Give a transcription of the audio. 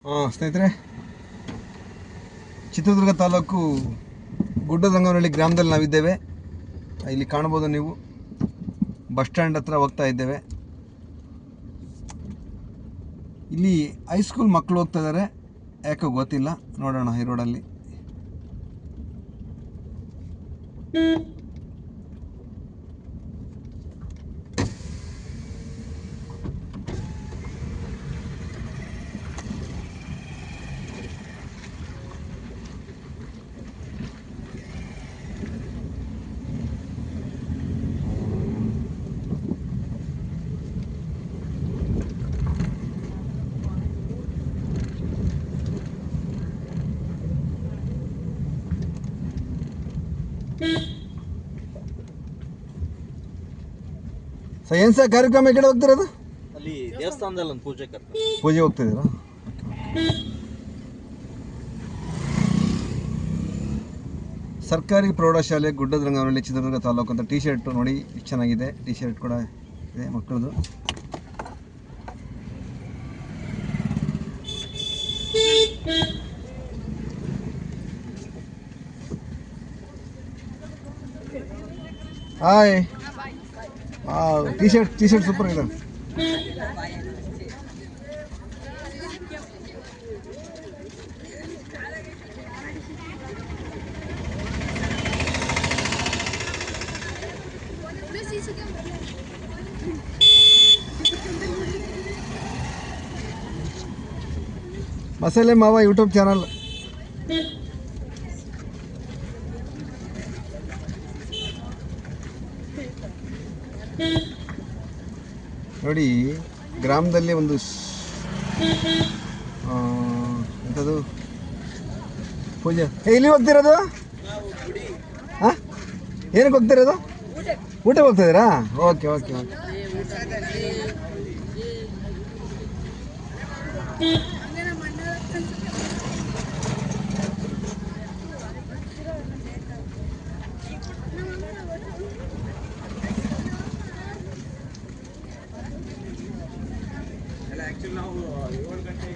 ಸ್ನೇಹಿತರೆ, ಚಿತ್ರದುರ್ಗ ತಾಲೂಕು ಗುಡ್ಡದಂಗನಹಳ್ಳಿ ಗ್ರಾಮದಲ್ಲಿ ನಾವಿದ್ದೇವೆ. ಇಲ್ಲಿ ಕಾಣ್ಬೋದು ನೀವು, ಬಸ್ ಸ್ಟ್ಯಾಂಡ್ ಹತ್ರ ಹೋಗ್ತಾ ಇದ್ದೇವೆ. ಇಲ್ಲಿ ಹೈಸ್ಕೂಲ್ ಮಕ್ಕಳು ಹೋಗ್ತಾ ಇದ್ದಾರೆ, ಯಾಕೋ ಗೊತ್ತಿಲ್ಲ. ನೋಡೋಣ ಈ ರೋಡಲ್ಲಿ. ಏನು ಸರ್ ಕಾರ್ಯಕ್ರಮ ಈ ಕಡೆ ಹೋಗ್ತಿರೋದು? ಅಲ್ಲಿ ದೇವಸ್ಥಾನದಲ್ಲಿ ಒಂದು ಪೂಜೆ ಹೋಗ್ತಿದ್ದೀರಾ? ಸರ್ಕಾರಿ ಪ್ರೌಢಶಾಲೆ ಗುಡ್ಡದಂಗನಹಳ್ಳಿ ಚಿತ್ರದುರ್ಗ ತಾಲೂಕು ಅಂತ ಟಿ ಶರ್ಟ್ ನೋಡಿ, ಎಷ್ಟು ಚೆನ್ನಾಗಿದೆ. ಟಿ ಶರ್ಟ್ ಕೂಡ ಇದೆ ಮಕ್ಕಳದು. ಹಾಯ್, ಟಿ ಶರ್ಟ್ ಸೂಪರ್ ಇದೆ. ಮಸಾಲೆ ಮಾವ ಯೂಟ್ಯೂಬ್ ಚಾನಲ್. ನೋಡಿ, ಗ್ರಾಮದಲ್ಲಿ ಒಂದು ಎಂಥದ್ದು ಪೂಜೆ. ಇಲ್ಲಿ ಹೋಗ್ತಿರೋದು? ಹಾಂ, ಏನಕ್ಕೆ ಹೋಗ್ತಿರೋದು? ಊಟಕ್ಕೆ ಹೋಗ್ತಿದ್ದೀರಾ? Okay okay okay. ಆ್ಯಕ್ಚುಲಿ ನಾವು 7 ಗಂಟೆ